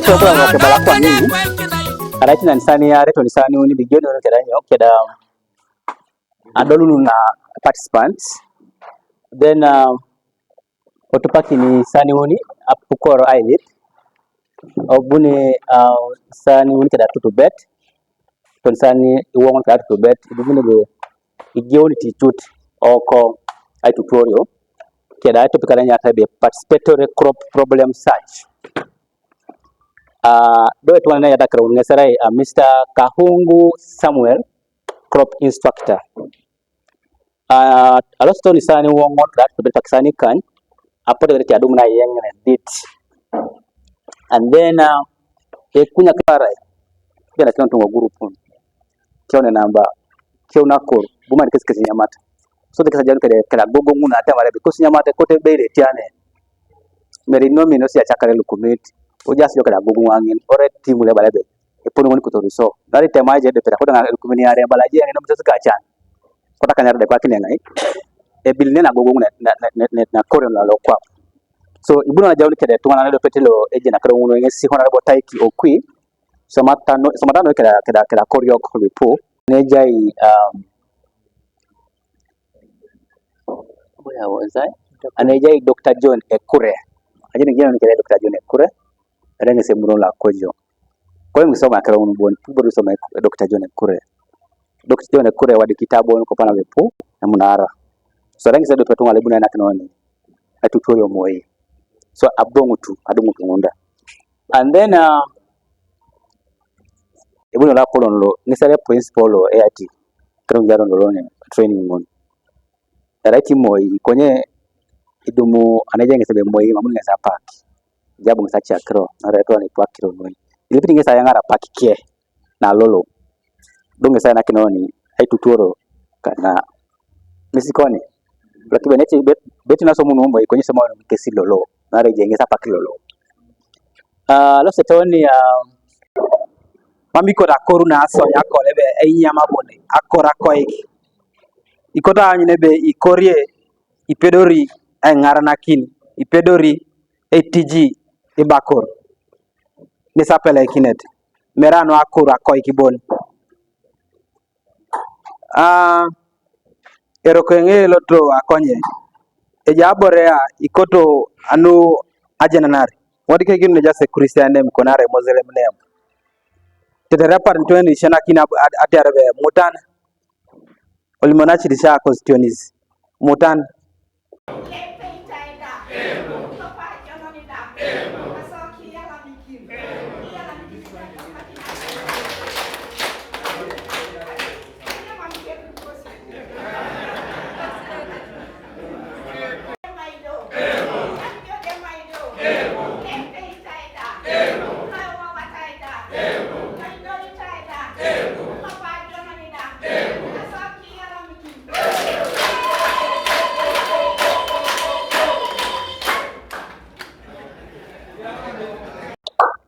Program ke balakwa mingi arati na nisani ya reto nisani uni bigioni ono kedanyo keda adolulu na participants then otopaki ni sani uni apukoro island obune sani uni keda tutu bet ton sani iwongo keda tutu bet ibune be igioni titut oko ai tutorial keda topic kadanya tabe participatory crop problem search do it one yada karo ngesarai Mr. Kahungu Samuel crop instructor alosto ni sani wongo that to pakisani kan apote reti adumna yeng dit and then kunya kara bila kina tungo group kione namba kiona ko buma kesi nyamata so dekasa janu kala gogo nguna ata mara because nyamata kote beire tiane meri nomi no si achakare lukumiti ojasi yo kala gogo ngin ore timu le balabe e poni woni ko to riso dari temaje de pera ko danga lukumini are balaje ngina mutsu ka kota kanyar de kwa kinengai e bilne na gogo na kore na lo kwa so ibuna na jawni kede tungana do petelo eje na karo ngono ngesi hona bo taiki okwi somatano keda koryo ko lipo nejai boya wazai anejai Dr. John Ekure ajeni ngene kede Dr. John Ekure renge se murola kojo kwa ngisoma karo ngono bon tubo soma Dr. John Ekure Dr. John Ekure wadi kitabu ko pana lipo na munara so renge se do petunga lebuna na kinoni atutoyo moyi so abongo tu adungu ngunda and then ibuno la polon lo nisale principal lo AIT kero njaro lo ne training mon darati moyi konye idumu anajenge sebe moyi mamunga sa park jabu ngasa chakro arato ni park ro no ilipiti ngesa yangara park kie na lolo dunga sa na kinoni ai tutoro kana misikoni lakini neti beti na somo moyi konye sema no kesi lolo nare jengesa park lolo lo setoni mami ko da koru na aso yako lebe enyama bone akora koiki ikota anyine be ikorie ipedori ngara kin ipedori ATG ibakor ni sapele kinet merano akora koiki bon erokenge loto akonye ejaborea ikoto anu ajenanari wadi ke ginu jase Christian name konare Muslim name tete rapper ntweni shana kina aterbe mutan olimonachi disha constituencies mutan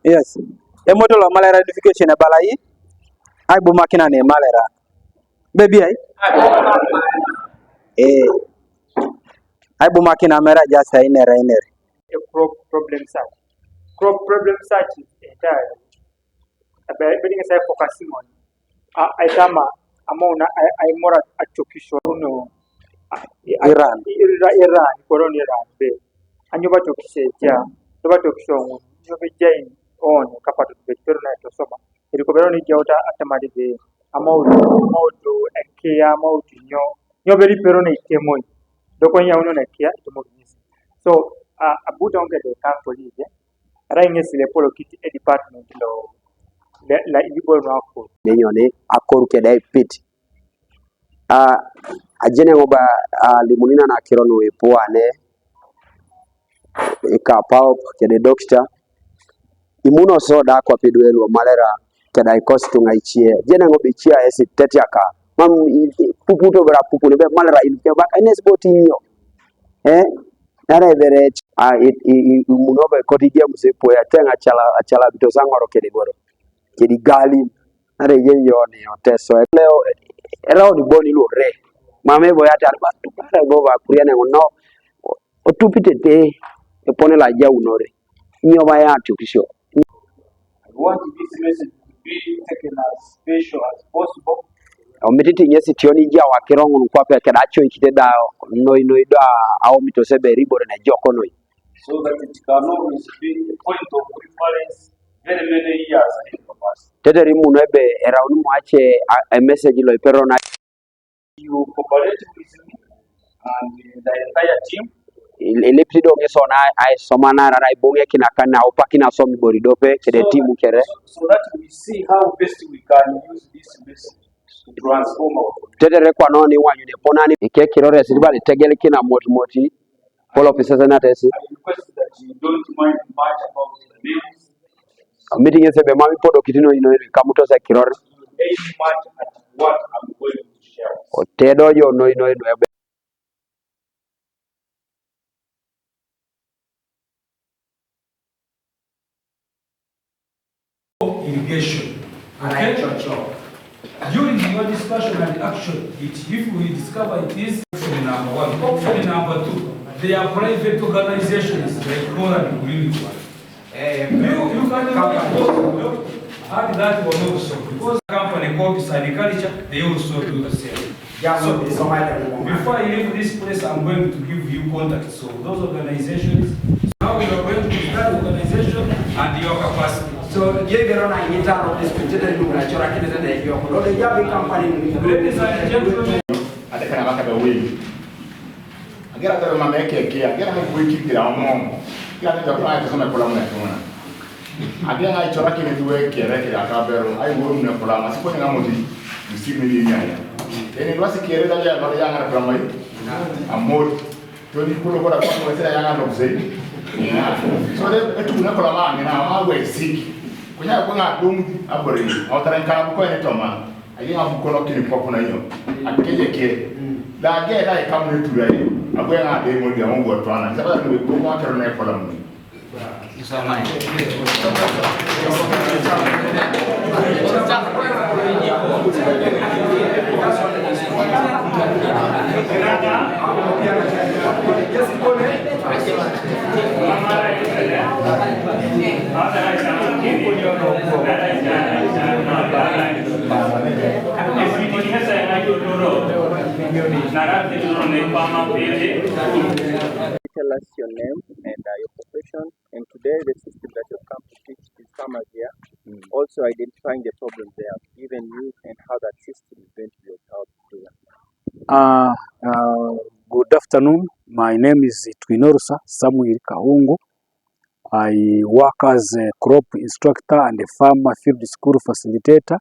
yes emoto la Malera Unification balai ai bu makina ne Malera baby ai bu makina mera jasa inere a crop problem search is entirely about being focusing on aitama amona ai mora achokisho no Iran koroni Iran be anyoba chokishe ja toba chokisho nyobe jain on kapato better na to soba irikobero ni jauta atamadi be amaudu ekia amaudu nyo beri pero na ikemoi doko nya uno na kia to so abuta onge de campo lije rainge sile polo kiti e department lo la ibol rako benyone akoru ke dai pit ajene ngoba limunina na kirono epoane ka pao ke de doctor imuno soda kwa pidwelo Malera ke dai kostu ngaichie jene ngobi chia esi tetiaka mam puputo bra pupule be Malera ilke ba ines botinyo nare bere imuno be kotidia musepo ya tenga achala bitozangoro ke de goro ke di gali nare yenyo ni oteso leo era oni boni lore mame bo yata ba tu para go ba kuriane no otupitete epone la ja unore nyo ba ya tukisho. I want this message to be taken as special as possible. Omititi nyesi tioni ja wa kirongo kwa pe kedacho ikite da no ida au mitosebe ribo na joko no, so that it can always be a point of reference very many years ahead of us. Tete rimu nebe era unu mwache a message lo ipero na You cooperate with me and the entire team. Elepsido ngesona ai somana rara ibonge kinakana opakina somi boridope kede timu kere so that we see how best we can use this message to transform our community. Tete rekwa noni wanyu ne ponani ike kirore siribali tegele kina moti follow officers na tesi. I request that you don't mind much about the names. Meeting yesebe mami podo kitino ino kamuto sa kirore Aim much at what I'm going to share. otedo yo no ebe irrigation. Okay? During your discussion and action, if we discover it is option number one, option number two, they are private organizations like Malera Unification. You can add that one also, because the company called Agriculture, they also do the same. So, before I leave this place, I'm going to give you contacts. So those organizations, now we are going to start organization and your capacity. So je vero na ngitaro distributed lu na chora kile tena hiyo ko do ya be company Ladies and gentlemen, adekana maka be we agera to mama yake ke agera mo kuiki kira omo kila ndio kwa hiyo sema kula mna tuna agera ai chora kile duwe kere kira ka bero ai wo mna kula ma sipo nga modi msimi ni nyanya ene wasi kere da ya bari yanga kula mai amod to ni kulo kwa kwa sera yanga ndo kusei so de etu na kula ma ni na ma we siki kunya kwa nga dum abori au taranka ko ni toma ayi abu ko lokini popo na yo akeje ke da ge da e kam ne tura yi agwe nga de mo dia mo go to ana saba no ko mo akero na e kola mu Isama. Tell us your name and your profession, and today the system that you've come to teach these farmers here, also identifying the problems they have given you and how that system is going to be of help to them. Good afternoon. My name is Twinorusa Samuel Kahungu. I work as a crop instructor and a farmer field school facilitator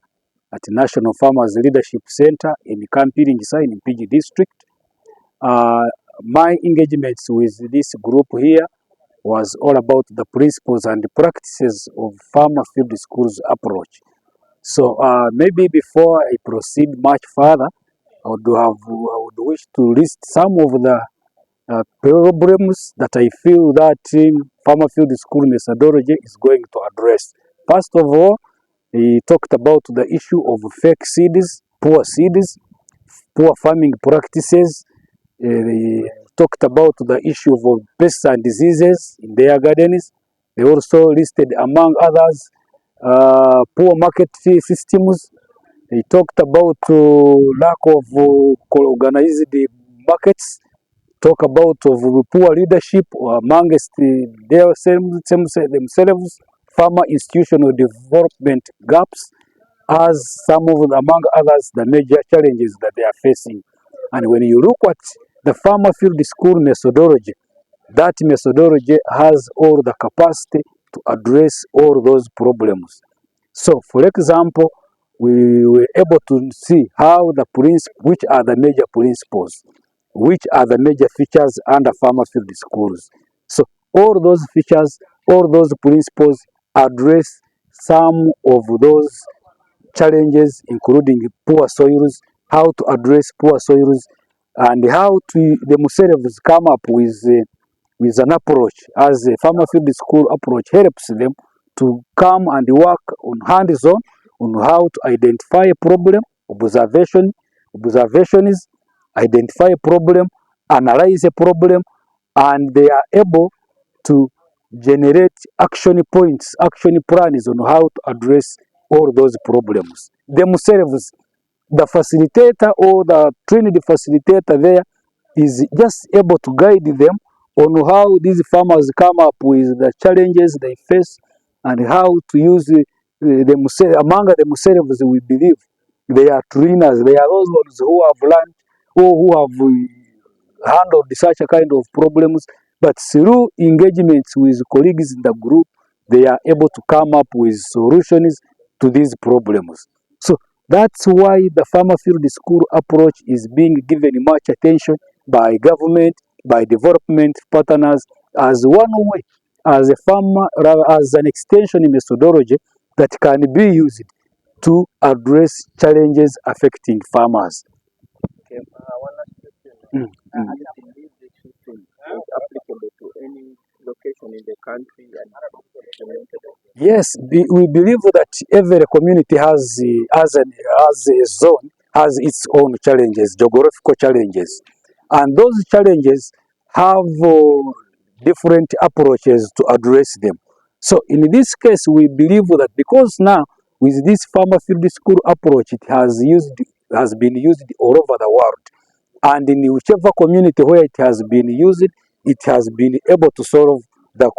at National Farmers Leadership Center in Kampiringisa in Mpigi district. My engagements with this group here was all about the principles and the practices of farmer field schools approach. So maybe before I proceed much further, I would wish to list some of the problems that I feel that farmer field school methodology is going to address. First of all, he talked about the issue of fake seeds, poor farming practices. They talked about the issue of pests and diseases in their gardens. They also listed, among others, poor market fee systems. They talked about lack of organized markets. Talk about of poor leadership amongst themselves, farmer institutional development gaps, as some of among others the major challenges that they are facing. And when you look at the farmer field school methodology, that methodology has all the capacity to address all those problems. So, for example, we were able to see how which are the major principles, which are the major features under farmer field schools. So, all those features, all those principles address some of those challenges, including poor soils, how to address poor soils, and how to themselves come up with an approach, as a farmer field school approach helps them to come and work on hands-on on how to identify a problem, observation, observations, identify a problem, analyze a problem, and they are able to generate action points, action plans on how to address all those problems. Themselves, the facilitator or the trained facilitator there is just able to guide them on how these farmers come up with the challenges they face and how to use themselves. Among themselves, we believe they are trainers, they are those ones who have learned or who have handled such a kind of problems, but through engagements with colleagues in the group, they are able to come up with solutions to these problems. So that's why the farmer field school approach is being given much attention by government, by development partners, as one way, as a farmer, as an extension methodology that can be used to address challenges affecting farmers. Okay, one last question. I believe this system is applicable to any location in the country and implemented. Yes, we believe that every community has a zone, has its own challenges, geographical challenges, and those challenges have different approaches to address them. So in this case, we believe that because now with this farmer field school approach, it has been used all over the world, and in whichever community where it has been used, it has been able to solve the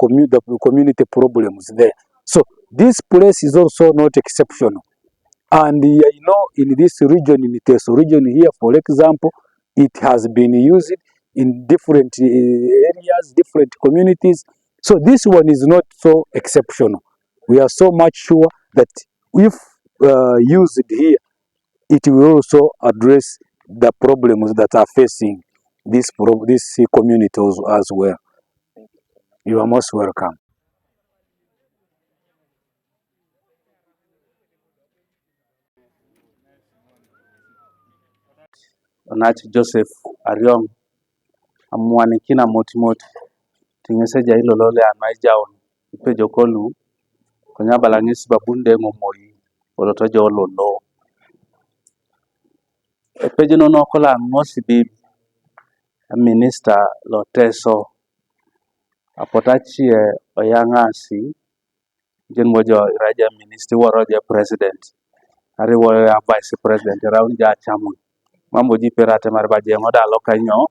community problems there. So this place is also not exceptional. And in this region, in this region here, for example, it has been used in different areas, different communities. So this one is not so exceptional. We are so much sure that if used here, it will also address the problems that are facing this community as well. You are most welcome. Onach Joseph Ariong amwani kina motimoti tingese jailo lole anai jaon ipejo kolu konya balangis babunde ngomoi oloto jolo lo epejo no nokola ngosi bi minister loteso apotachi oyangasi jen mojo raja minister woroja president ari ya vice president raun ja chamun mambo ji perate mar bajengo dalo kanyo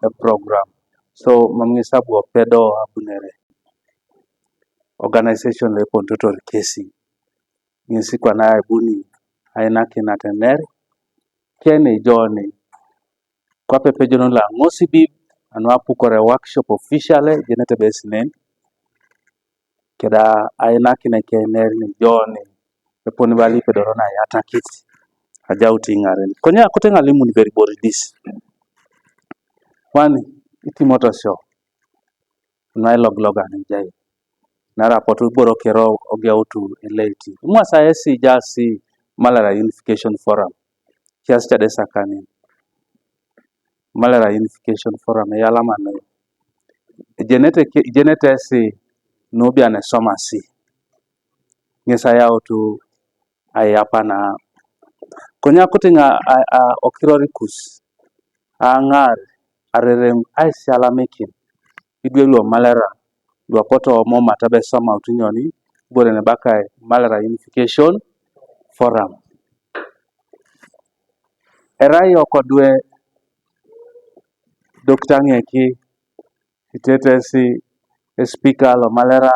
a program. So mamngisa buo pedo abunere organization le pontotor kesi ngisi kwa na buni aina kinatener kene joni kwa pepe jono la ngosi bib anwa pukore workshop officially jenete besinen keda aina kine kener ni joni peponi bali pedorona yata kiti hajauti ngaren konya kotenga limu ni very boridis kwani itimoto show na logloga ni jai na rapotu boro kero ogeutu eleti mwasa esi jasi Malera Unification Forum kiasi desa kani Malera Unification Forum yala mano jenete si nubia ne somasi ngesa yautu ayapa na konya kutinga okirorikus angar arerem aisiala mekin idwelo Malera dwa poto mo matabe sama utunyoni bore ne bakai Malera Unification Forum erai okodwe Dr. Ngeki itetesi speaker lo Malera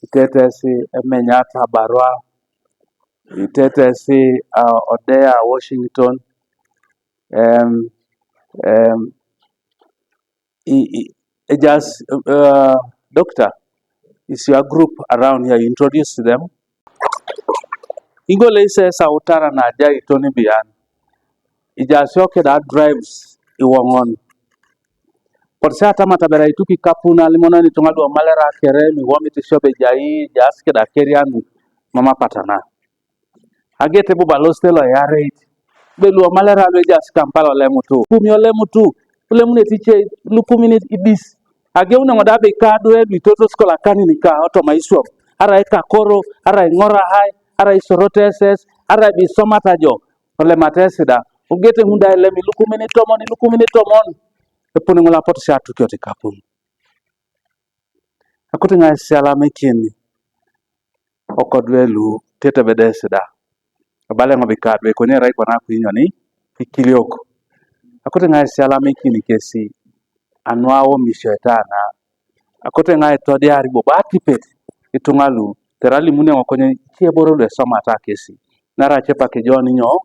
itetesi Menyata Barwa itetesi Odea Washington just doctor is your group around here, introduce them ingole ise sautara na jai Tony Bian ijashoke that drives iwongon por sata matabera ituki kapuna limona ni tungadu Malera kere mi womiti shobe jai jaske da kerianu mama patana agete buba lostelo yare belu Malera lo jas kampala lemutu pumi olemutu lemune tiche lupumi ibis age una ngodabe kado e bitoto skola kani nika auto maiswo ara eka koro ara ngora hai ara isoroteses ara bi somata jo ole matesida Ugete munda ele mi lukumini tomon. Epuni ngola pot shatu kyote kapun. Akuti ngai siala mekini. Okodwelu tete bedesida. Abale ngobikadwe kwenye rai kwa naku inyoni. Ikilioko. Akuti ngai siala mekini kesi. Anuawo mishetana. Akuti ngai todiari bobati pete. Itungalu. Terali mune wakonye chieboro le soma ta kesi. Nara chepa kejoni nyo.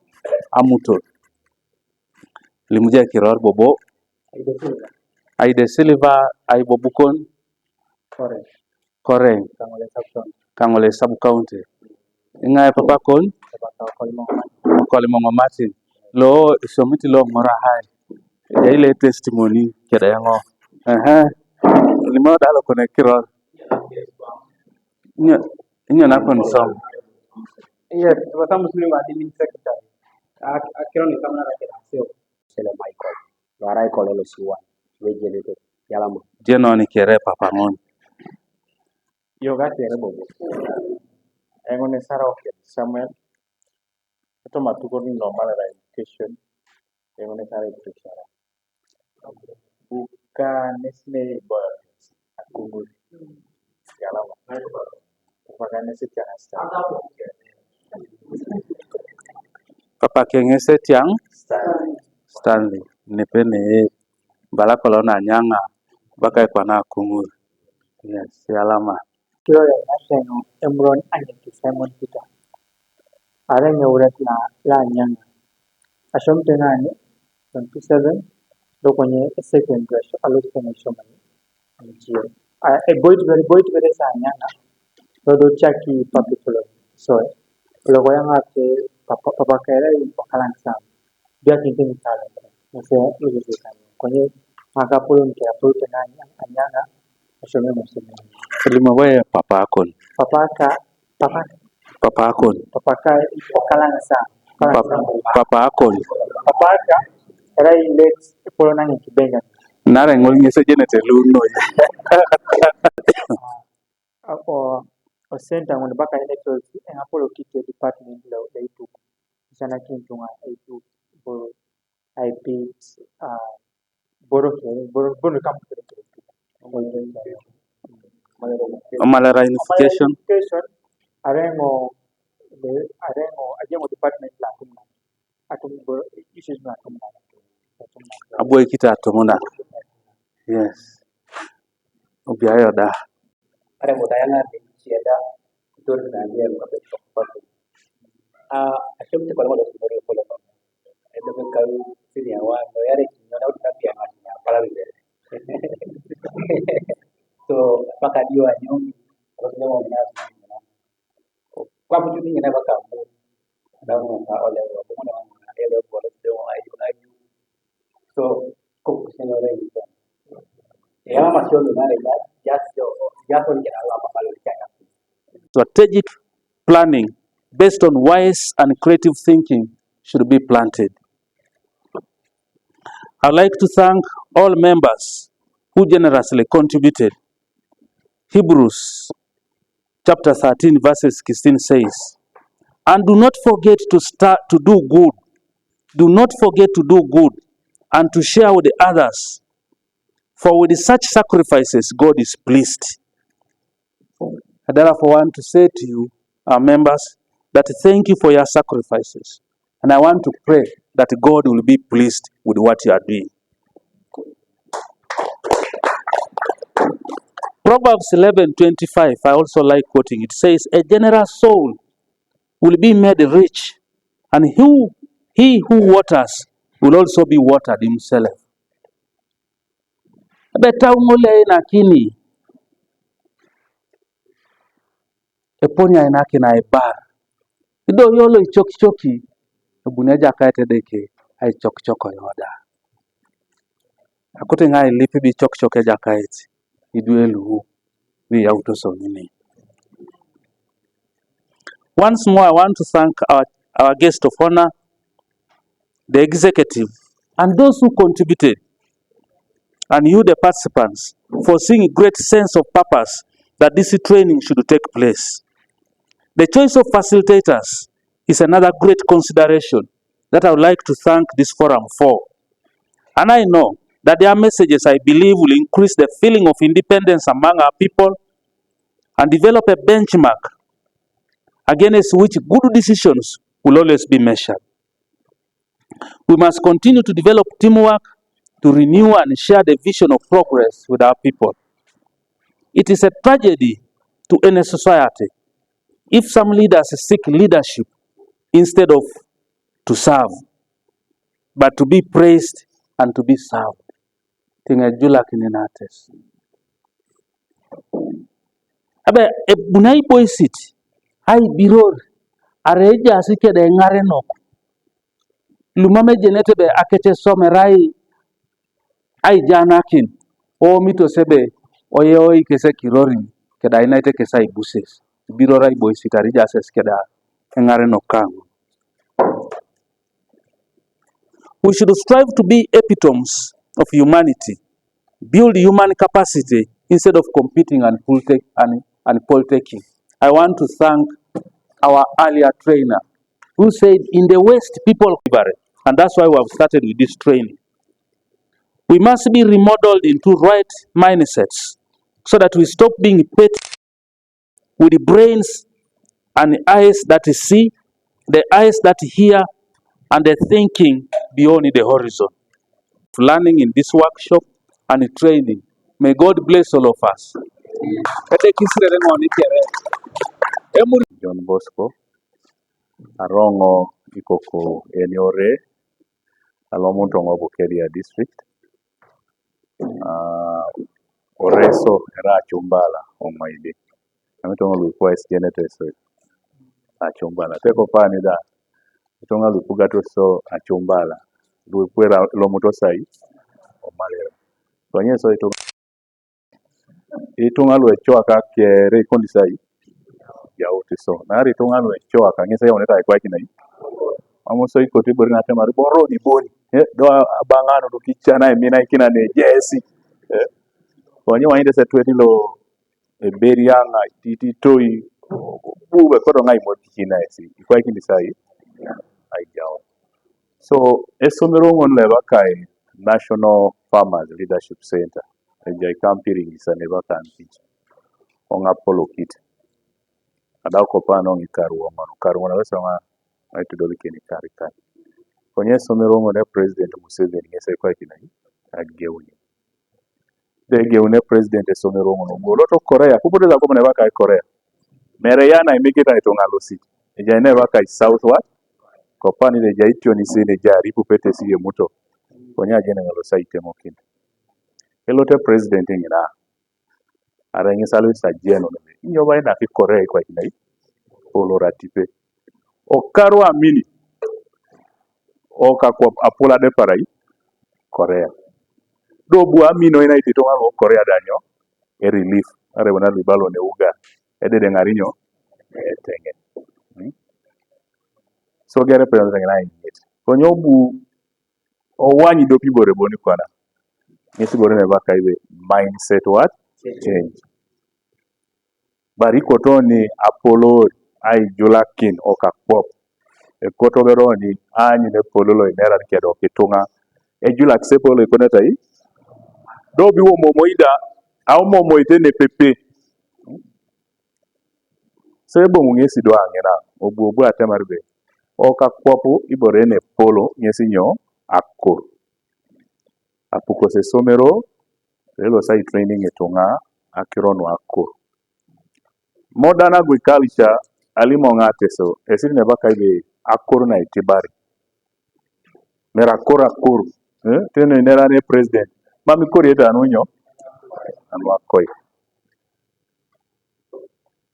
Amuto. Limuje kiror bobo. Aide Silva, Aibobukon. Koreng. Kangole sub county. Inga papa kon. Koli mama Martin. Lo isomiti lo mora hai. Ya ile testimony keda yango. Limo dalo kone kiror. Inyo na kon som. Yes, wata Muslim admin secretary. Akiro ni kama na kila sio. Sele Michael. Warai kolelo siwa. Wejelete. Yalama. Jeno ni kere papa ngon. Yoga tere bobo. Engone sara oke Samuel. Ito matuko ni Malera Unification. Engone sara education. Bukan nesne boys. Aku yalama. Bukan nesne janasta. Papa kengese tiang. Stanley. Nepene bala kolona nyanga. Baka kwa na kumur. Yes, yalama. Kiro ya national Emuria Unification Simon Peter. Are Emuria la nyanga. Ashom tenani 27 dokonye second rush allocation shomani. Ndio. A boy very sa nyanga. Rodo chaki papitulo. So, logo yanga te papa kera ipakalan sam. Dia kintin sala. Nase lugu kan. Konye makapulo mke apulo tenani anyanga. Ashome museme. Limawe papa akon. Papa akon ipakalan sam. Papa akon. Papa ka era ilex polo nani kibenga. Nara ngol ngese jenete luno. O center ngon baka electoral en apolo kite department lo itu sana kintunga itu bo IP boro kam Malera Unification arengo department la atum issues na atum aboy kita atomona. Yes. Obiayo da. Are modayana siada tur na dia ko ko. Asyum te kalau ada sumber ko lo. Ito kan kau sini awan no yare no na uta pia nganya para bide. So paka dio anyo ko no mo na. Kwa mtu ni na baka mu. Dawo ka ole ko mo na ele ko le do ayu. So ko senyo re. Ya masyo no na re ya strategic planning based on wise and creative thinking should be planted. I'd like to thank all members who generously contributed. Hebrews chapter 13 verses 16 says, and do not forget to do good. Do not forget to do good and to share with the others. For with such sacrifices, God is pleased. I therefore want to say to you, our members, that thank you for your sacrifices. And I want to pray that God will be pleased with what you are doing. Proverbs 11:25, I also like quoting. It says, a generous soul will be made rich, and he who waters will also be watered himself. Beta umole nakini eponya inaki na ebar. Ido yolo ichoki ebuneja kaite deke ai chokchoko yoda. Akote ngai lipi bi chokchoke ja kaite. Iduelu we autosomini. Once more, I want to thank our guest of honor, the executive, and those who contributed, and you, the participants, for seeing a great sense of purpose that this training should take place. The choice of facilitators is another great consideration that I would like to thank this forum for. And I know that their messages, I believe, will increase the feeling of independence among our people and develop a benchmark against which good decisions will always be measured. We must continue to develop teamwork to renew and share the vision of progress with our people. It is a tragedy to any society if some leaders seek leadership instead of to serve, but to be praised and to be served. Tingejula kininates. Abe bunai boisit. Ai biror. Areja asike de ngare nok. Lumame jenete be akete somerai. Ai janakin. O mito sebe. Oye oi kese kirorin. Keda inaite kesa ibuses. Birorai boisit arija ases keda ngare nokang. We should strive to be epitomes of humanity. Build human capacity instead of competing and politicking. I want to thank our earlier trainer who said, in the West, people are, and that's why we have started with this training. We must be remodeled into right mindsets so that we stop being petty with the brains and the eyes that see, the eyes that hear, and the thinking beyond the horizon. Learning in this workshop and training. May God bless all of us. John Bosco, Arongo, Ikoko, Enyore, Alomontongo Bokeria district, Oreso, Era Chumbala, on my day. I'm talking about voice generators, Chumbala. Take up any that. I'm talking about Pugato so a Chumbala. Do we put a Lomotosai or Malera? So, yes, so it took a choaka, Rekondisai. Yauti so. Nari tunga lo choaka, ngesa yoneta kwa kina. Amoso iko tibori na tema boro ni boni. Do abangano do kichana emina ikina ne jesi. Konyi wainde setweni lo berianga titi toi buwe kodo ngai moti kina esi. Kwa kini sai ai jao. So esomero ngon leva kai National Farmers Leadership Center. Ejai kampiring isa neva kanti. Onga polo kit. Adako pano ngi karuwa wesa nga aitu doli keni karikan. Konye somero ngone President Museveni ngese kwa kina ageuni. De geune President somero ngono ngoloto Korea kupote za komone baka Korea. Mereyana imekita itonga losi. Ejane baka South what? Kopani de jaitio ni sene jari pupete siye muto. Konye ajene ngalosa itemo kina. Elote President ngina. Ara ngisalo sajeno nime. Nyoba ina fi Korea kwa kina Olora tipe. Okaru amini. Oka kwa apula de parai Korea. Do bu amino ina ititonga lo Korea danyo e relief. Are wana libalo ne uga. Ede de ngarinyo tenge. So gere pe ngana ingit. Konyo bu owanyi do pibore boni kwana. Nisi bore ne baka ibe mindset what? Change. Bari kotoni Apollo ai julakin oka pop. E koto beroni anyi ne pololo inera kedo kitunga. E julak sepolo ikoneta yi. Do bi wo momoida au momoite ne pepe. Sebo ngesi do angena obu atemarbe. Oka kwapu ibore ne polo ngesi nyo akor. Apuko se somero lelo sai training etonga akirono akor. Modern agriculture alimo ngateso esiri ne baka ibe akor na itibari. Mera akor. Tene nera ne president. Mami kori eta anunyo anu akoi.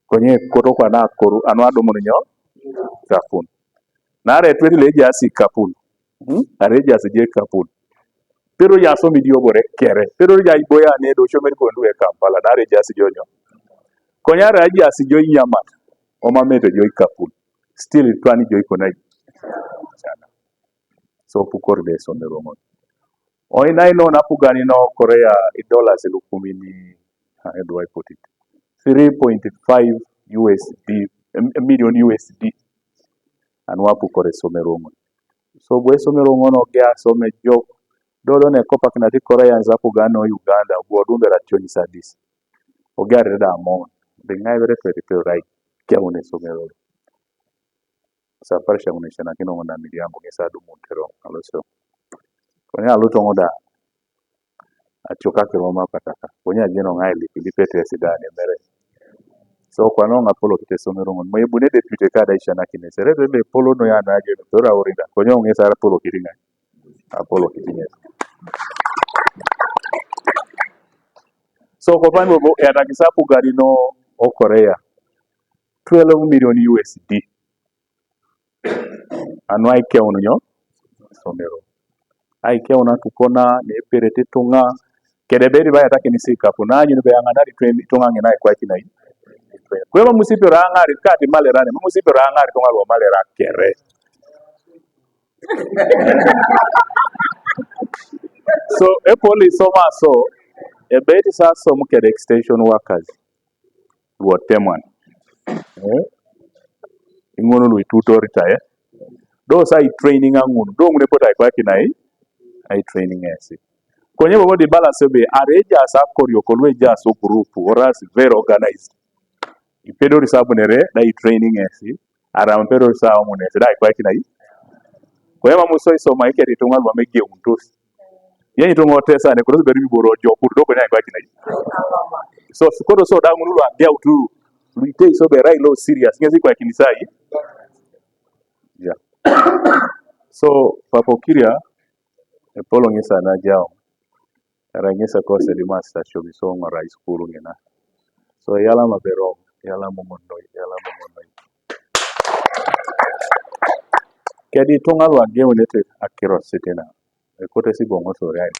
Konye koto kwa na akor anu adomo nyo kapun. Nare twedi leji asi kapun. Areji asi je kapun. Pero ya so mi dio bore kere. Pero ya iboya ne do shomeri kondu e Kampala. Nare ji asi jonyo. Konyare aji asi jo yamat. Oma mete jo kapun. Still twani jo ikonai. So pukor de sonde romon. Oina ino napugani no Korea dollars lukumini. How do I put it? 3.5 USD, million USD. And wapu kore someromon. So bwe somero ngono gya some job dodo ne kopa kinati Korea nza kugano Uganda bwodumbe ratyo sadis. Ogare da mo de ngai vere per right kya une somero. Safarisha muneshana kino ngona miliambo ngesa du montero aloso. Konya luto ngoda achoka kiroma pataka. Konya jeno ngai lipete sidani mere. So kwa nonga polo kite somero ngon moye bune deputy kada ishana kine serebe be polo no ya naje tora orinda konyo ngesa ara polo kiringa apolo kitinye. So kwa pano bo ya takisapu gari no o Korea 12 million USD anu aike onyo somero aike ona tukona ne perete tunga kedeberi baya take nisika kuna nyi be yanganari twendi tunga ngina kwa kinai kweba musipe rangari kati Malera ne musipe rangari tunga lo Malera kere. So a police so a bit is also muked extension workers what teman ingono lu tutor retire those are training angun do ngune pota kwa kinai ai training esi konye bobo di balance be areja sa korio kolwe ja so group oras very organized ipedo risabu nere dai training esi aram pedo sa omune dai kwa kinai kwa yama muso iso maike ritunga lwa mege untos yeye to ngote sana ko be boro jo kur do ko nyai kwa kinai so kodo so da ngunu lwa dia utu luite so be rai lo serious ngezi kwa kinisai yeah. So papo kiria e polo ngisa na jao rangesa ko se di master shobi so ngora school ngena so yala mabero yala momondo kedi tonga lwa gemu nete akiro sitena e kote si bongo so rai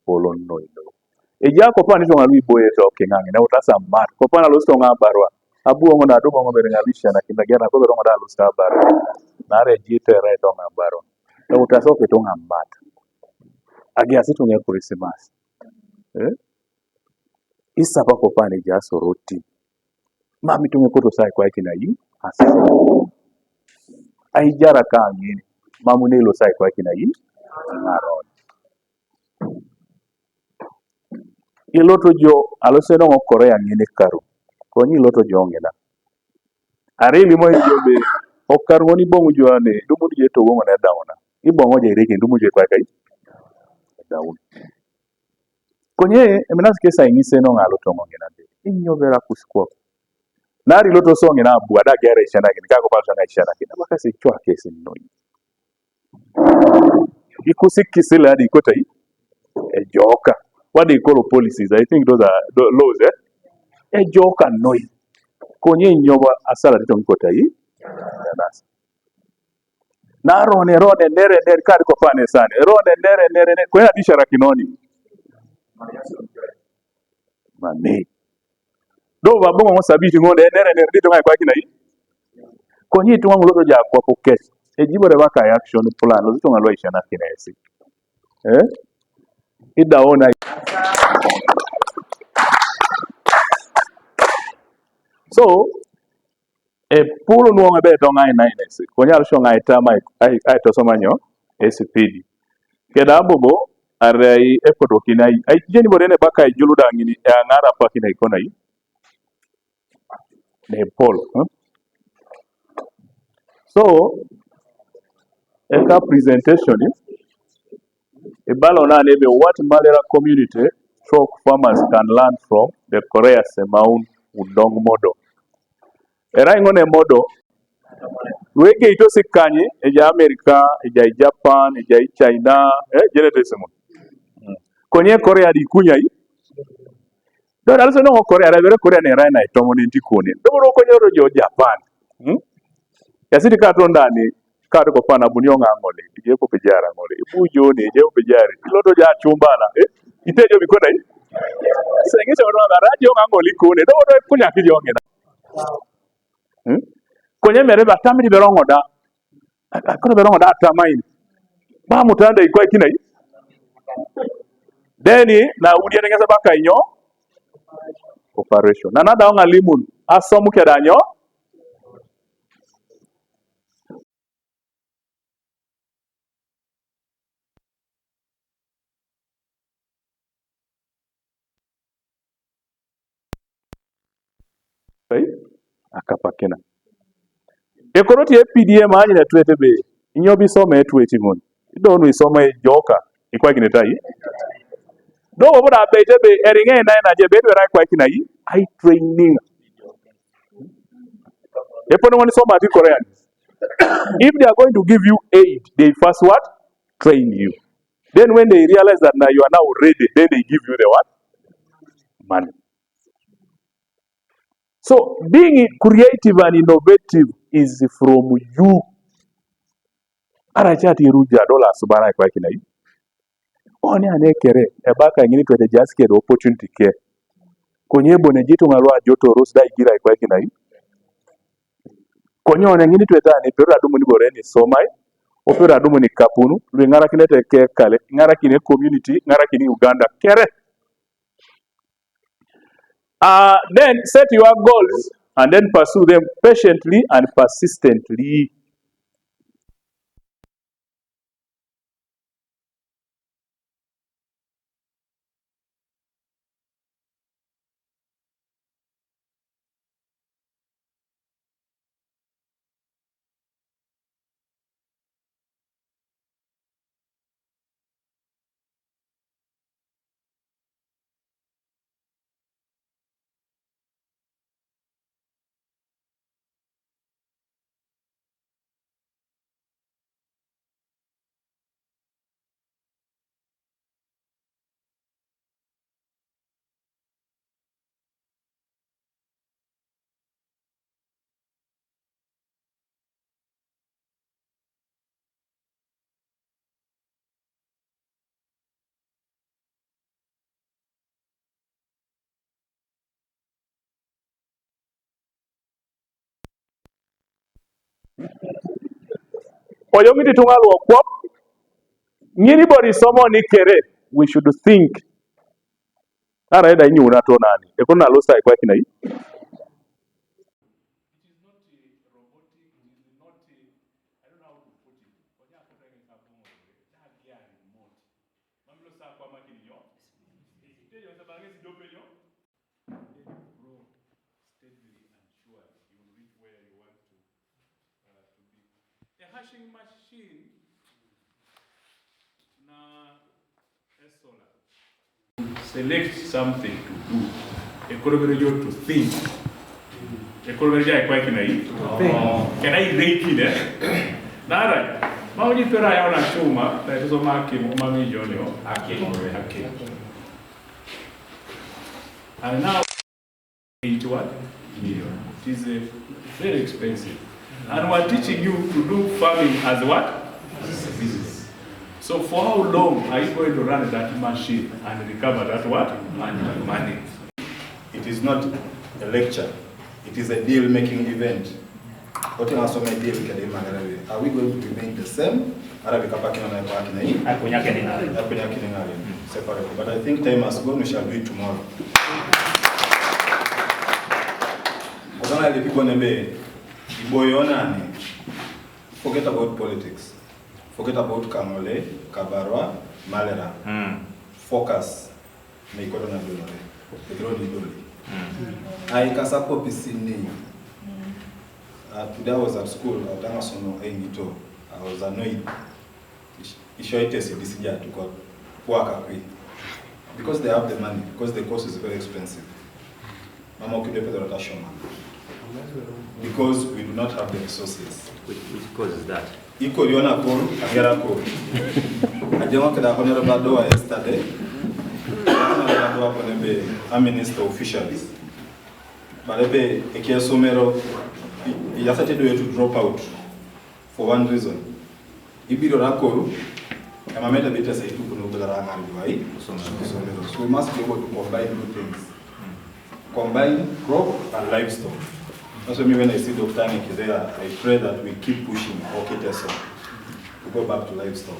polo no ido e jako pani tonga lui boye to kengangi na utasa mat ko pana lo tonga barwa abu ngo na do ngo bere ngalisha na kindagera ko do ngo da lo sta barwa na re jite re tonga barwa to utaso ke tonga mat agia situ nge Christmas isa pa ko pani jaso roti mami tunge koto sai kwa kina yi asa ai jara ka ngini mamu ne lo sai kwa kina yi ngaro iloto jo aloseno ngo Korea ngini karu konyi loto jo ngena arili mo jobe okar ngoni bongu jo ane dumu je to bongo na dauna ibongo je reke dumu je kwa kai daun konye eminas ke sai ngise no ngalo to ngena de inyo vera kuskwa nari loto so ngena buada gere shana ngini kako palsa na shana ngini baka se chwa kesi no ikusikisila hadi kotai e joka what they call policies I think those are laws e joka noi konye nyoba asala tito kotai nas na rone nere kari ko pane sana rone nere kwa bishara kinoni mane do babongo mo sabiti ngode nere dito ngai kwa kinai konye to ngo loto ja kwa pocket e jibore baka action plan lo zito ngalo ishana kinesi idaona so e pulu nuonga be to ngai nai nesi konyal sho ngai tama ai to somanyo SPD keda bobo arai e foto kinai ai jeni bodene baka juluda ngini e ngara pa kinai konai ne pol so a presentation a balona nebe what Malera community stroke farmers can learn from the Korea Semaun Udong model. Era ngone model weke ito sikanye eja America, eja Japan, eja China, jenete semo. Konye Korea di kunya yi. Do also no Korea ra Korea ne ra na itomo ni tikone. Do ro konye ro jo Japan. Yasiti ka to ndani ka to pana bunyo ngangole je ko pejara ngole bujo ne je ko pejari lodo ja chumbana itejo bikona yi sengise ro na radio ngangole kone do kunya ki jonge na konye mere batamri berongo da akono berongo da tamai ba mutanda ikwa kinai deni na udia ngesa baka inyo operation na nada nga limun asomu kedanyo Right? Akapakena. Ekoroti PDM anyi na tuete be. Inyo bisoma etu etimoni. Idonu isoma joka. Ikwa kinetai. Do oboda bete be eringe na je be ra kwa kinai. I training. Epono wani soma ati Korean. If they are going to give you aid, they first what? Train you. Then when they realize that now you are now ready, then they give you the what? Money. So being creative and innovative is from you. Arachati ruja dola subara kwa kina hii. Oni anekere ebaka ngini twete just get opportunity ke. Konye bone jitu ngalwa joto rosda igira kwa kina hii. Konye one ngini twete ani pero adumu ni boreni somai. Opera adumu ni kapunu. Lui ngara kine teke kale. Ngara kine community. Ngara kine Uganda. Kere. Then set your goals and then pursue them patiently and persistently. Oyomiti tungalu okwop. Anybody someone ikere. We should think. Ara eda inyu unato nani. Ekona losta ikwa kina hii. A hashing machine na a solar. Select something to do. Ekorobere to think. Ekorobere kwa kina hii. Can I rate it? Nara. Mauni pera ya ona shuma. Taito maki mami jonyo. Ake. And now into what? Million. It is very expensive. And we're teaching you to do farming as what? As a business. So for how long are you going to run that machine and recover that what? Money. It is not a lecture. It is a deal-making event. Are we going to remain the same? Separate. But I think time has gone. We shall do it tomorrow. Forget about politics. Forget about Kamole, Kabarwa, Malera. Focus. I kasapo pisini. Today I was at school. I was annoyed. Because they have the money. Because the course is very expensive. Because we do not have the resources. Which cause is that? Equally on a call, Agera call. I don't know Honorable yesterday. I'm minister officials. But a Kiasomero, he has started to drop out for one reason. Ibiro Rakoro, I'm a meta bit as I took so we must be able to combine two things. Combine crop and livestock. Also, when I see Dr. Nick there, I pray that we keep pushing Okiteso to go back to livestock.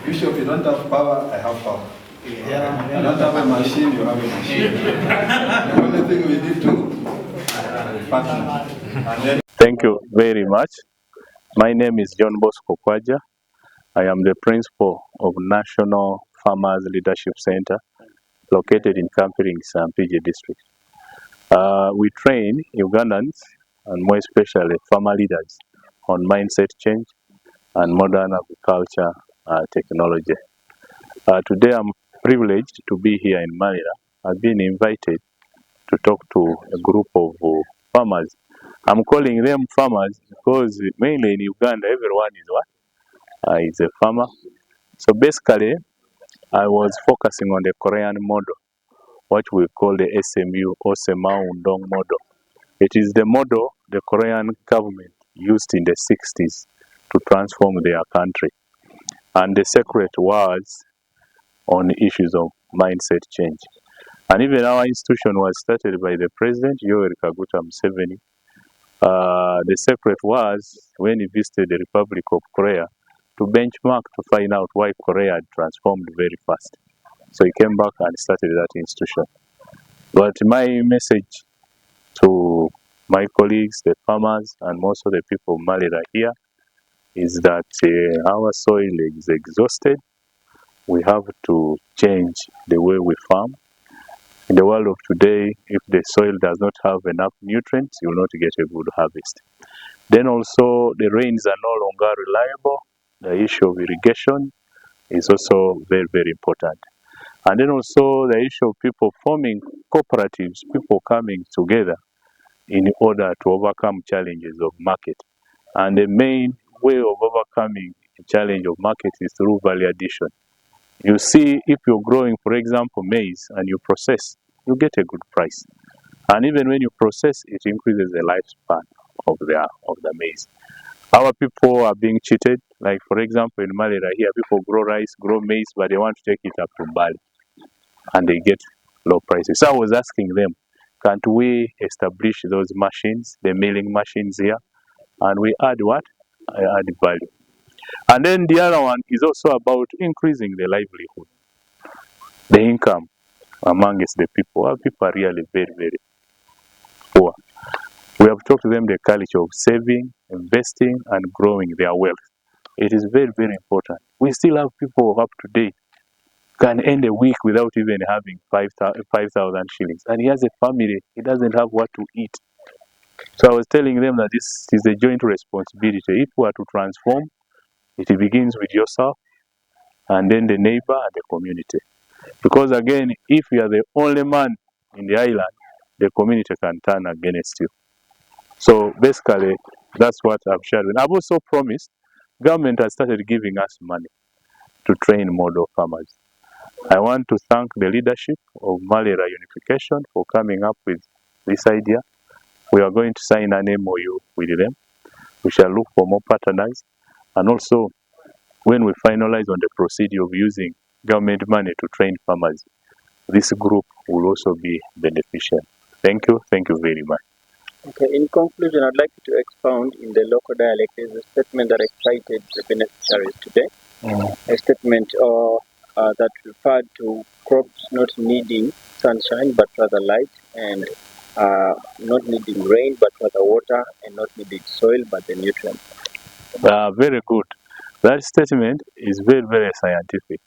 Bishop, you don't have power, I have power. I don't have a machine, you have a machine. The only thing we need to partner. And then Thank you very much. My name is John Bosco Kwaja. I am the principal of National Farmers Leadership Center located in Kampiring, Sampiji district. We train Ugandans and more especially farmer leaders on mindset change and modern agriculture technology. Today I'm privileged to be here in Malera. I've been invited to talk to a group of farmers. I'm calling them farmers because mainly in Uganda everyone is what? Is a farmer. So basically I was focusing on the Korean model, what we call the SMU or Semau Undong model. It is the model the Korean government used in the 60s to transform their country. And the secret was on issues of mindset change. And even our institution was started by the President, Yoweri Kaguta Museveni. The secret was when he visited the Republic of Korea to benchmark to find out why Korea had transformed very fast. So he came back and started that institution. But my message to my colleagues, the farmers, and also the people of Malera here is that our soil is exhausted. We have to change the way we farm. In the world of today, if the soil does not have enough nutrients, you will not get a good harvest. Then also the rains are no longer reliable. The issue of irrigation is also very, very important. And then also the issue of people forming cooperatives, people coming together in order to overcome challenges of market. And the main way of overcoming the challenge of market is through value addition. You see, if you're growing, for example, maize and you process, you get a good price. And even when you process, it increases the lifespan of the maize. Our people are being cheated. Like for example, in Malera here, people grow rice, grow maize, but they want to take it up to Bali, and they get low prices. So I was asking them, can't we establish those machines, the milling machines here, and we add what? Add value. And then the other one is also about increasing the livelihood, the income amongst the people. Our people are really very, very poor. We have taught them the culture of saving, investing, and growing their wealth. It is very, very important. We still have people up to date can end a week without even having 5,000 shillings. And he has a family, he doesn't have what to eat. So I was telling them that this is a joint responsibility. If we are to transform, it begins with yourself, and then the neighbor and the community. Because again, if you are the only man in the island, the community can turn against you. So basically, that's what I've shared. I've also promised, government has started giving us money to train model farmers. I want to thank the leadership of Malera Unification for coming up with this idea. We are going to sign an MOU with them. We shall look for more partners, and also when we finalize on the procedure of using government money to train farmers, this group will also be beneficial. Thank you very much. Okay, in conclusion, I'd like you to expound in the local dialect. There's a statement that excited the beneficiaries today. A statement that referred to crops not needing sunshine but rather light, and not needing rain but rather water, and not needing soil but the nutrients. Very good. That statement is very, very scientific.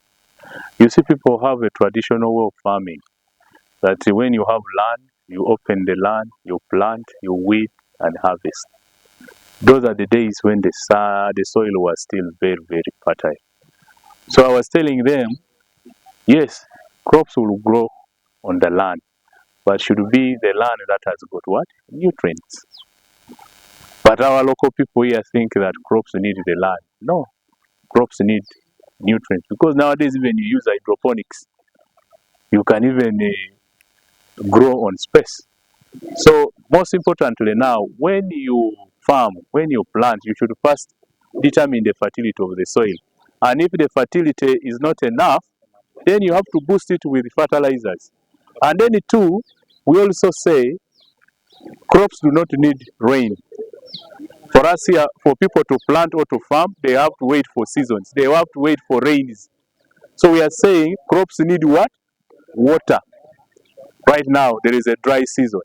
You see, people have a traditional way of farming that when you have land, you open the land, you plant, you weed and harvest. Those are the days when the soil was still very, very fertile. So I was telling them, yes, crops will grow on the land, but should be the land that has got what? Nutrients. But our local people here think that crops need the land. No, crops need nutrients, because nowadays even you use hydroponics, you can even grow on space. So most importantly now, when you farm, when you plant, you should first determine the fertility of the soil. And if the fertility is not enough, then you have to boost it with fertilizers. And then too, we also say crops do not need rain. For us here, for people to plant or to farm, they have to wait for seasons. They have to wait for rains. So we are saying crops need what? Water. Right now, there is a dry season.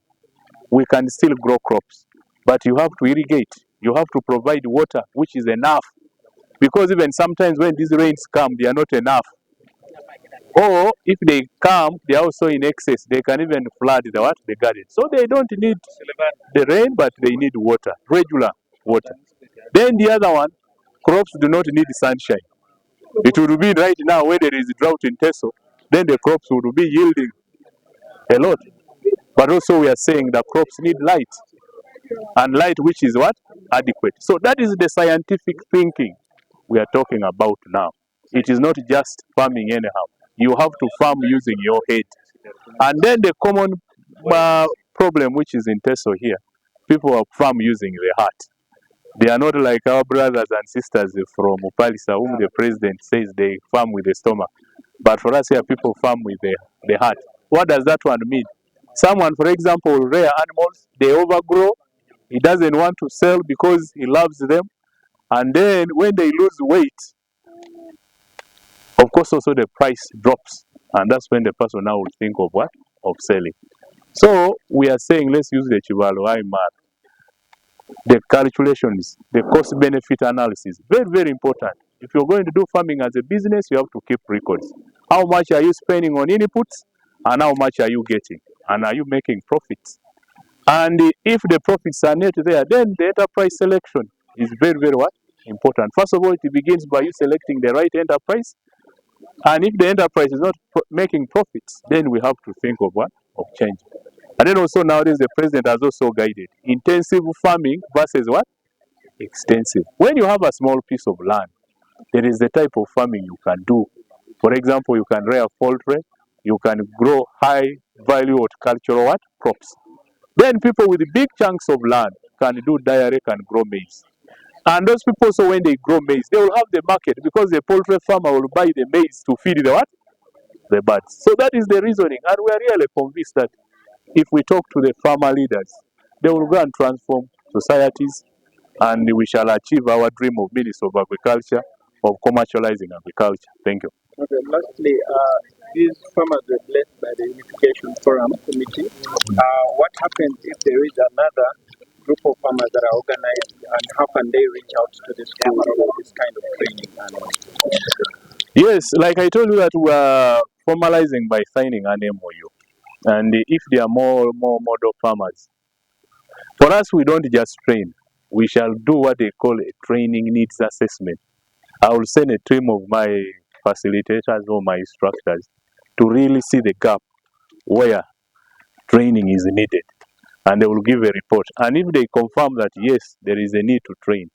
We can still grow crops, but you have to irrigate. You have to provide water, which is enough. Because even sometimes when these rains come, they are not enough. Or if they come, they are also in excess. They can even flood the what? The garden. So they don't need the rain, but they need water, regular water. Then the other one, crops do not need sunshine. It would be right now when there is drought in Teso, then the crops would be yielding a lot. But also we are saying that crops need light, and light which is what? Adequate. So that is the scientific thinking we are talking about now. It is not just farming anyhow. You have to farm using your head. And then the common problem which is in Teso here, people are farm using their heart. They are not like our brothers and sisters from Upalisa, whom the president says they farm with the stomach. But for us here, people farm with the heart. What does that one mean? Someone, for example, rear animals, they overgrow. He doesn't want to sell because he loves them. And then when they lose weight, of course also the price drops. And that's when the person now will think of what? Of selling. So we are saying let's use the Chivalo IMAR. The calculations, the cost benefit analysis, very, very important. If you're going to do farming as a business, you have to keep records. How much are you spending on inputs and how much are you getting? And are you making profits? And if the profits are not there, then the enterprise selection is very, very what? Important. First of all, it begins by you selecting the right enterprise. And if the enterprise is not making profits, then we have to think of what? Of change. And then also nowadays the president has also guided intensive farming versus what? Extensive. When you have a small piece of land, there is the type of farming you can do. For example, you can rear poultry, you can grow high value horticultural what? Crops. Then people with big chunks of land can do dairy, can grow maize. And those people also when they grow maize, they will have the market because the poultry farmer will buy the maize to feed the what? The birds. So that is the reasoning. And we are really convinced that if we talk to the farmer leaders, they will go and transform societies and we shall achieve our dream of Minister of Agriculture, of commercializing agriculture. Thank you. Okay, lastly, these farmers were blessed by the Unification Forum Committee. What happens if there is another group of farmers that are organized, and how can they reach out to the school for this kind of training? Yes, like I told you that we are formalizing by signing an MOU. And if there are more model farmers, for us we don't just train. We shall do what they call a training needs assessment. I will send a team of my facilitators or my instructors to really see the gap where training is needed. And they will give a report. And if they confirm that yes, there is a need to train,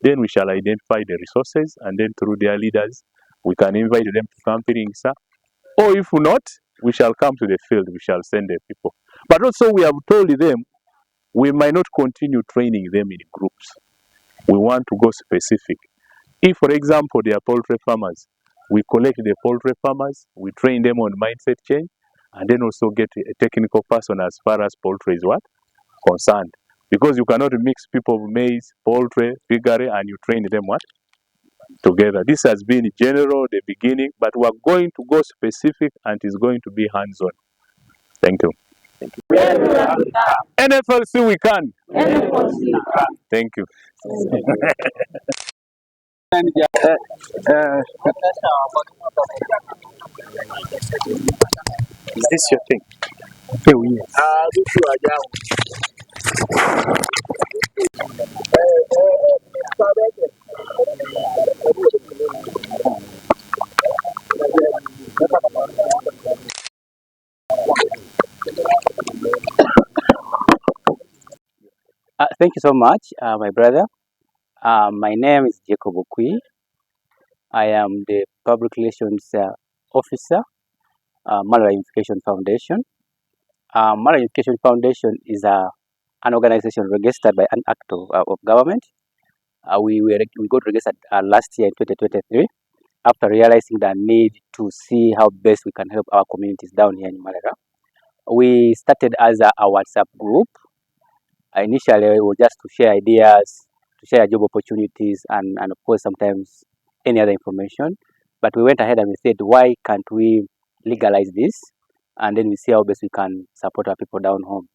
then we shall identify the resources and then through their leaders, we can invite them to come to Ringsa. Or if not, we shall come to the field, we shall send the people. But also we have told them we might not continue training them in groups. We want to go specific. If, for example, they are poultry farmers, we collect the poultry farmers, we train them on mindset change, and then also get a technical person as far as poultry is what? Concerned. Because you cannot mix people of maize, poultry, piggery, and you train them what? Together. This has been general, the beginning, but we are going to go specific and it's going to be hands-on. Thank you. NFLC we can. Thank you. Is this your thing? Okay, yes. Thank you so much, my brother. My name is Jacob Okui. I am the Public Relations Officer, Malera Unification Foundation. Malera Unification Foundation is an organization registered by an act of government. We got registered last year in 2023 after realizing the need to see how best we can help our communities down here in Malera. We started as a WhatsApp group. Initially, it was just to share ideas, to share job opportunities, and of course, sometimes any other information. But we went ahead and we said, why can't we legalize this? And then we see how best we can support our people down home.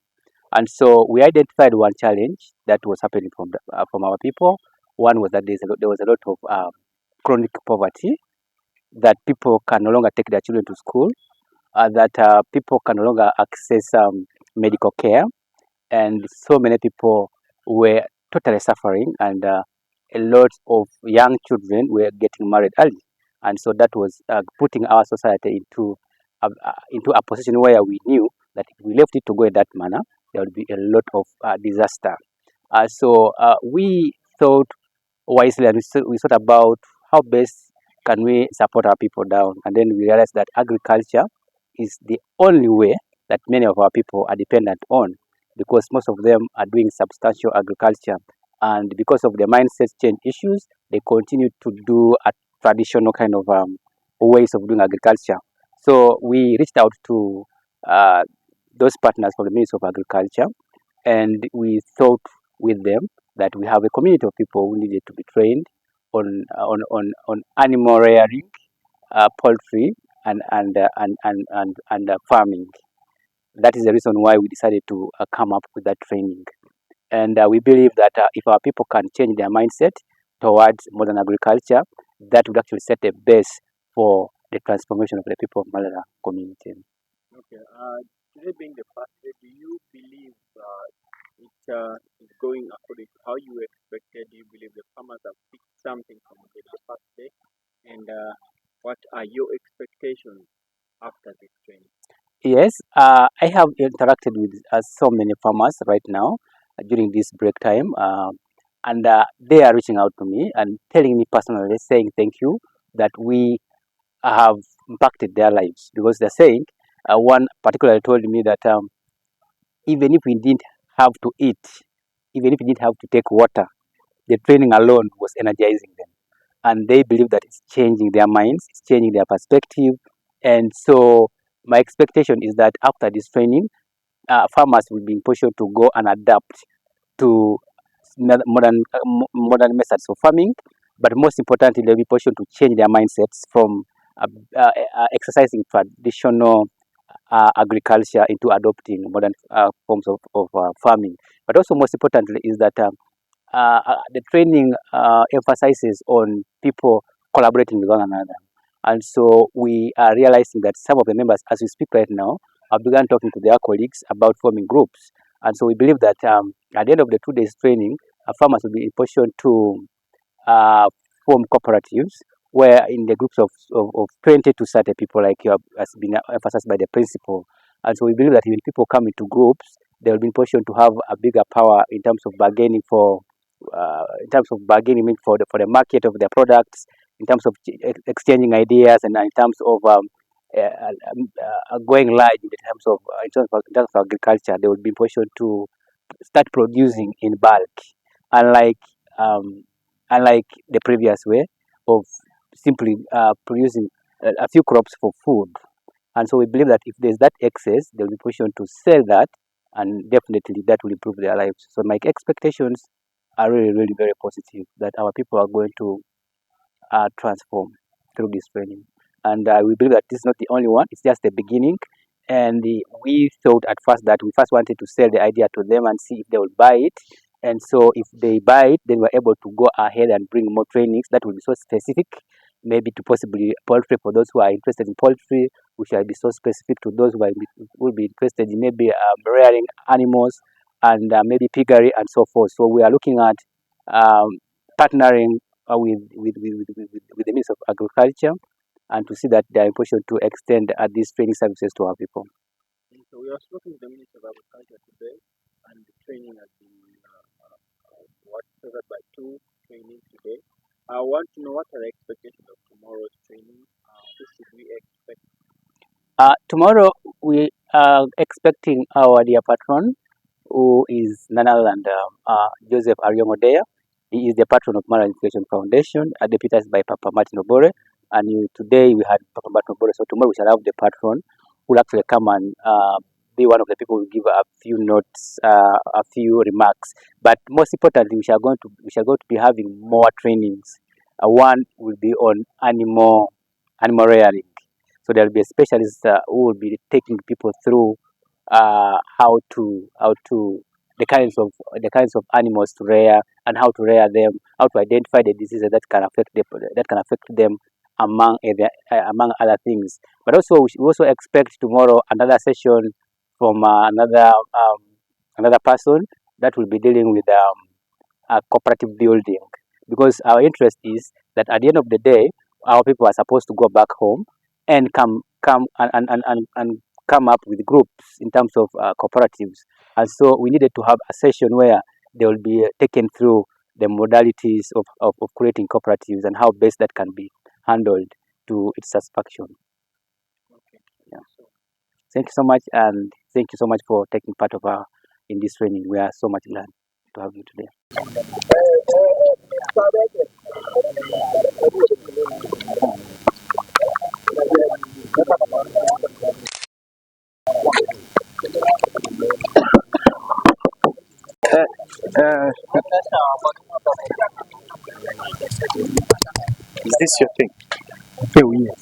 And so we identified one challenge that was happening from our people. One was that there was a lot of chronic poverty. that people can no longer take their children to school, that people can no longer access medical care, and so many people were totally suffering, and a lot of young children were getting married early, and so that was putting our society into a position where we knew that if we left it to go in that manner, there would be a lot of disaster. So we thought wisely, and we thought about how best can we support our people down, and then we realized that agriculture is the only way that many of our people are dependent on, because most of them are doing substantial agriculture, and because of the mindset change issues, they continue to do a traditional kind of ways of doing agriculture. So we reached out to uh, those partners from the Ministry of Agriculture, and we thought with them that we have a community of people who needed to be trained on animal rearing, poultry, and farming. That is the reason why we decided to come up with that training. And we believe that if our people can change their mindset towards modern agriculture, that would actually set a base for the transformation of the people of Malera community. Okay. Today being the first day, do you believe it is going according to how you expected? Do you believe the farmers have picked something from the first day? And what are your expectations after this training? Yes, I have interacted with so many farmers right now during this break time, and they are reaching out to me and telling me personally, saying thank you that we have impacted their lives, because they're saying one particularly told me that even if we didn't have to eat, even if we didn't have to take water, the training alone was energizing them, and they believe that it's changing their minds, it's changing their perspective. And so my expectation is that after this training, farmers will be in position to go and adapt to modern methods of farming, but most importantly, they'll be in position to change their mindsets from exercising traditional agriculture into adopting modern forms of farming. But also, most importantly, is that the training emphasizes on people collaborating with one another. And so we are realizing that some of the members, as we speak right now, have begun talking to their colleagues about forming groups. And so we believe that at the end of the 2 days training, farmers will be in position to uh, form cooperatives where in the groups of 20 to 30 people, like you have, has been emphasized by the principal. And so we believe that when people come into groups, they will be in position to have a bigger power in terms of bargaining for the market of their products, in terms of exchanging ideas, and in terms of going large in terms of agriculture. They will be in position to start producing in bulk, unlike um, unlike the previous way of simply producing a few crops for food. And so we believe that if there's that excess, they'll be positioned to sell that, and definitely that will improve their lives. So my expectations are really, really very positive that our people are going to transform through this training. And we believe that this is not the only one, it's just the beginning. And we thought at first that we first wanted to sell the idea to them and see if they will buy it. And so if they buy it, then we're able to go ahead and bring more trainings that will be so specific, maybe to possibly poultry for those who are interested in poultry. We shall be so specific to those will be interested in maybe rearing animals, and maybe piggery and so forth. So we are looking at um, partnering with the Ministry of Agriculture, and to see that they are in position to extend these training services to our people. So we are speaking to the Minister of Agriculture today, and the training has been covered by 2 trainings today. I want to know what are the expectations of tomorrow's training. What should we expect? Tomorrow we are expecting our dear patron, who is none other than Joseph Ariongodea. He is the patron of Malera Unification Foundation, deputized by Papa Martin Obore. And today we had Papa Martin Obore, so tomorrow we shall have the patron who will actually come and be one of the people who will give a few notes, a few remarks. But most importantly, we shall going to be having more trainings. One will be on animal rearing. So there will be a specialist who will be taking people through how to the kinds of animals to rear, and how to rear them, how to identify the diseases that can affect them, among other things. But also we also expect tomorrow another session from another person that will be dealing with cooperative building, because our interest is that at the end of the day, our people are supposed to go back home and come and come up with groups in terms of cooperatives. And so we needed to have a session where they will be taken through the modalities of creating cooperatives and how best that can be handled to its satisfaction. Yeah. Thank you so much, and thank you so much for taking part of in this training. We are so much glad to have you today. Is this your thing? Okay, yes.